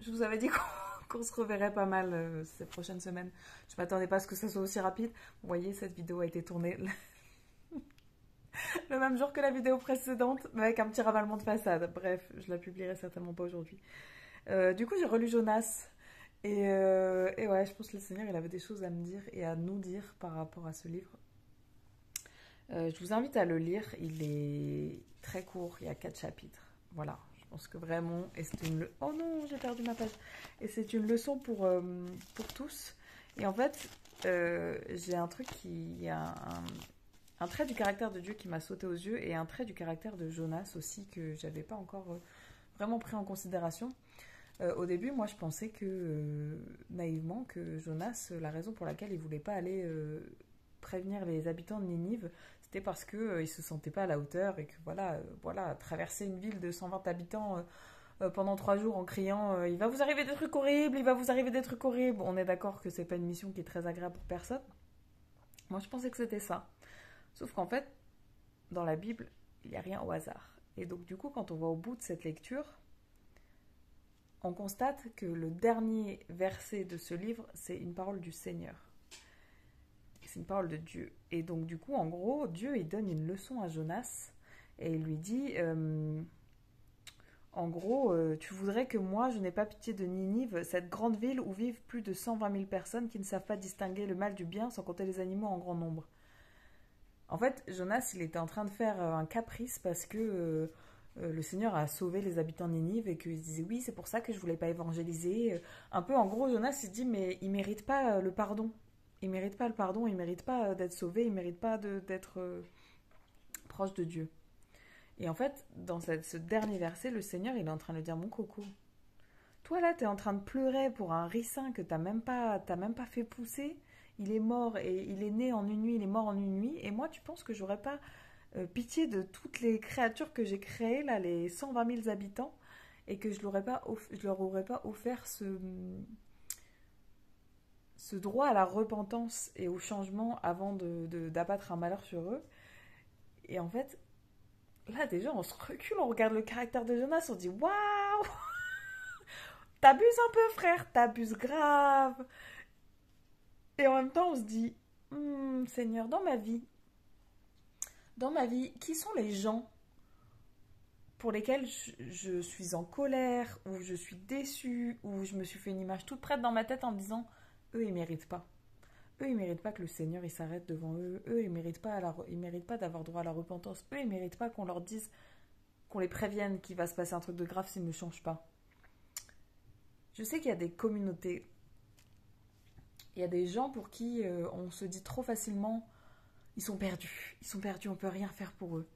Je vous avais dit qu'on se reverrait pas mal ces prochaines semaines. Je m'attendais pas à ce que ça soit aussi rapide. Vous voyez, cette vidéo a été tournée le même jour que la vidéo précédente, mais avec un petit ravalement de façade. Bref, je la publierai certainement pas aujourd'hui. Du coup, j'ai relu Jonas. Et ouais, je pense que le Seigneur, il avait des choses à me dire et à nous dire par rapport à ce livre. Je vous invite à le lire. Il est très court, il y a 4 chapitres. Voilà, je pense que vraiment, et c'est une oh non, j'ai perdu ma page. Et c'est une leçon pour tous. Et en fait, j'ai un truc qui, il y a un trait du caractère de Dieu qui m'a sauté aux yeux et un trait du caractère de Jonas aussi que j'avais pas encore vraiment pris en considération. Au début, moi, je pensais que naïvement que Jonas, la raison pour laquelle il voulait pas aller prévenir les habitants de Ninive, c'était parce que il se sentait pas à la hauteur et que voilà, traverser une ville de 120 habitants pendant 3 jours en criant il va vous arriver des trucs horribles, il va vous arriver des trucs horribles. On est d'accord que c'est pas une mission qui est très agréable pour personne. Moi, je pensais que c'était ça. Sauf qu'en fait, dans la Bible, il n'y a rien au hasard. Et donc, du coup, quand on va au bout de cette lecture, on constate que le dernier verset de ce livre, c'est une parole du Seigneur. C'est une parole de Dieu. Et donc, du coup, en gros, Dieu, il donne une leçon à Jonas et il lui dit en gros, tu voudrais que moi, je n'ai pas pitié de Ninive, cette grande ville où vivent plus de 120 000 personnes qui ne savent pas distinguer le mal du bien, sans compter les animaux en grand nombre. En fait, Jonas, il était en train de faire un caprice parce que le Seigneur a sauvé les habitants de Ninive et qu'il se disait oui, c'est pour ça que je voulais pas évangéliser. Un peu, en gros, Jonas, il se dit mais il mérite pas le pardon. Il mérite pas le pardon, il mérite pas d'être sauvé, il mérite pas d'être proche de Dieu. Et en fait, dans ce dernier verset, le Seigneur, il est en train de dire mon coco. Toi là, t'es en train de pleurer pour un ricin que t'as même pas fait pousser. Il est mort et il est né en une nuit, il est mort en une nuit. Et moi, tu penses que j'aurais pas pitié de toutes les créatures que j'ai créées, là, les 120 000 habitants, et que je leur aurais pas offert ce droit à la repentance et au changement avant d'abattre un malheur sur eux. Et en fait, là, déjà, on se recule, on regarde le caractère de Jonas, on dit waouh, t'abuses un peu, frère, t'abuses grave. Et en même temps, on se dit Seigneur, dans ma vie, qui sont les gens pour lesquels je suis en colère, ou je suis déçue, ou je me suis fait une image toute prête dans ma tête en me disant eux, ils méritent pas. Eux, ils méritent pas que le Seigneur il s'arrête devant eux. Eux, ils méritent pas d'avoir droit à la repentance. Eux, ils méritent pas qu'on leur dise, qu'on les prévienne qu'il va se passer un truc de grave s'ils ne changent pas. Je sais qu'il y a des communautés, il y a des gens pour qui on se dit trop facilement ils sont perdus, on peut rien faire pour eux.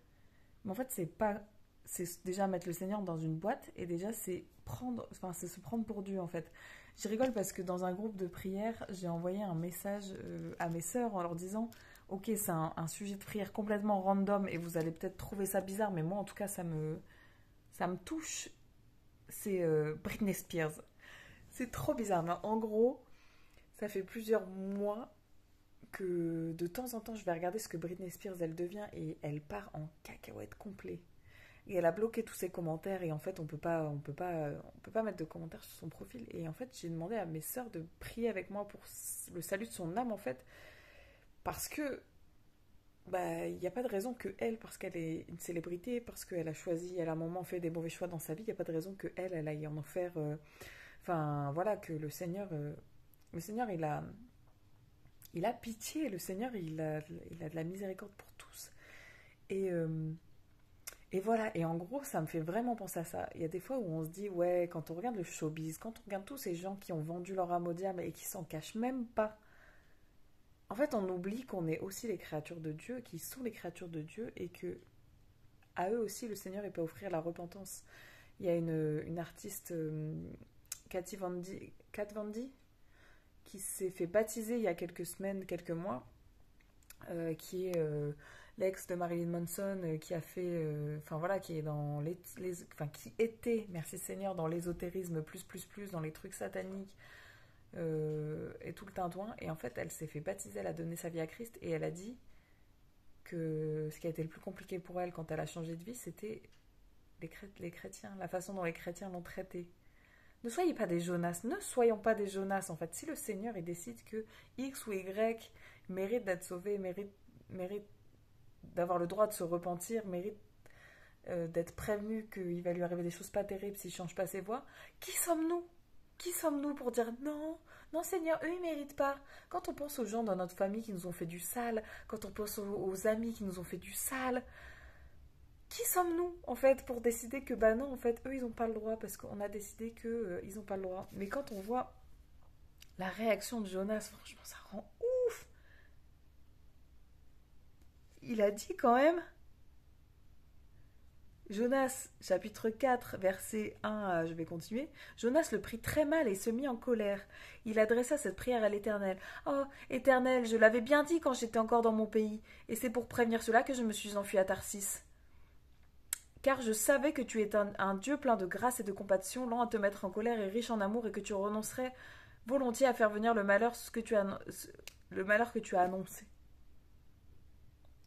Mais en fait, c'est déjà mettre le Seigneur dans une boîte et déjà c'est se prendre pour Dieu en fait. Je rigole parce que dans un groupe de prière, j'ai envoyé un message à mes sœurs en leur disant ok, c'est un sujet de prière complètement random et vous allez peut-être trouver ça bizarre, mais moi en tout cas ça me touche. C'est Britney Spears. C'est trop bizarre, mais en gros, ça fait plusieurs mois que de temps en temps, je vais regarder ce que Britney Spears elle devient et elle part en cacahuète complet. Et elle a bloqué tous ses commentaires et en fait, on peut pas mettre de commentaires sur son profil. Et en fait, j'ai demandé à mes sœurs de prier avec moi pour le salut de son âme en fait, parce que bah il n'y a pas de raison que elle, parce qu'elle est une célébrité, parce qu'elle a choisi, elle a un moment fait des mauvais choix dans sa vie, il n'y a pas de raison que elle aille en enfer. Enfin voilà que le Seigneur il a pitié, le Seigneur il a de la miséricorde pour tous. Et et voilà, et en gros, ça me fait vraiment penser à ça. Il y a des fois où on se dit, ouais, quand on regarde le showbiz, quand on regarde tous ces gens qui ont vendu leur âme au diable et qui s'en cachent même pas, en fait, on oublie qu'on est aussi les créatures de Dieu, qu'ils sont les créatures de Dieu et que à eux aussi, le Seigneur, il peut offrir la repentance. Il y a une artiste, Kat Von D, qui s'est fait baptiser il y a quelques semaines, quelques mois, qui est l'ex de Marilyn Manson, qui a fait, enfin voilà, qui est dans enfin qui était, merci Seigneur, dans l'ésotérisme plus, dans les trucs sataniques et tout le tintouin. Et en fait, elle s'est fait baptiser, elle a donné sa vie à Christ et elle a dit que ce qui a été le plus compliqué pour elle quand elle a changé de vie, c'était les chrétiens, la façon dont les chrétiens l'ont traitée. Ne soyez pas des Jonas. Ne soyons pas des Jonas, en fait. Si le Seigneur, il décide que X ou Y mérite d'être sauvé, mérite d'avoir le droit de se repentir, mérite d'être prévenu qu'il va lui arriver des choses pas terribles s'il change pas ses voies, qui sommes-nous? Qui sommes-nous pour dire non, non Seigneur, eux ils méritent pas. Quand on pense aux gens dans notre famille qui nous ont fait du sale, quand on pense aux amis qui nous ont fait du sale, qui sommes-nous en fait pour décider que bah non en fait eux ils ont pas le droit parce qu'on a décidé que ils ont pas le droit. Mais quand on voit la réaction de Jonas, franchement ça rend ouf. Il a dit quand même Jonas, chapitre 4, verset 1, je vais continuer. Jonas le prit très mal et se mit en colère. Il adressa cette prière à l'Éternel. Oh, Éternel, je l'avais bien dit quand j'étais encore dans mon pays, et c'est pour prévenir cela que je me suis enfui à Tarsis. Car je savais que tu es un Dieu plein de grâce et de compassion, lent à te mettre en colère et riche en amour, et que tu renoncerais volontiers à faire venir le malheur que tu as annoncé.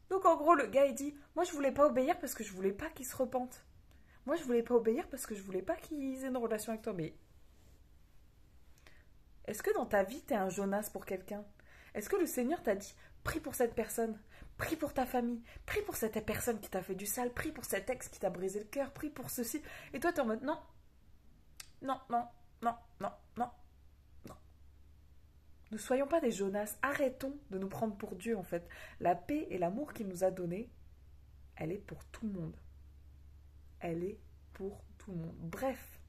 Donc en gros, le gars il dit, moi je voulais pas obéir parce que je voulais pas qu'ils se repentent. Moi je voulais pas obéir parce que je voulais pas qu'ils aient une relation avec toi. Mais est-ce que dans ta vie t'es un Jonas pour quelqu'un? Est-ce que le Seigneur t'a dit, prie pour cette personne, prie pour ta famille, prie pour cette personne qui t'a fait du sale, prie pour cet ex qui t'a brisé le cœur, prie pour ceci. Et toi t'es en mode non, non, non, non, non, non. Ne soyons pas des Jonas, arrêtons de nous prendre pour Dieu en fait. La paix et l'amour qu'il nous a donné, elle est pour tout le monde. Elle est pour tout le monde. Bref.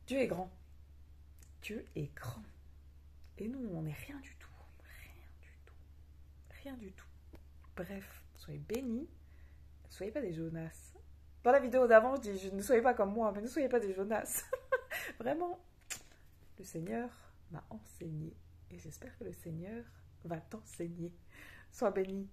Dieu est grand. Dieu est grand. Et nous, on n'est rien du tout. Rien du tout. Rien du tout. Bref, soyez bénis. Ne soyez pas des Jonas. Dans la vidéo d'avant, je dis ne soyez pas comme moi, mais ne soyez pas des Jonas. Vraiment, le Seigneur m'a enseigné. Et j'espère que le Seigneur va t'enseigner. Sois béni.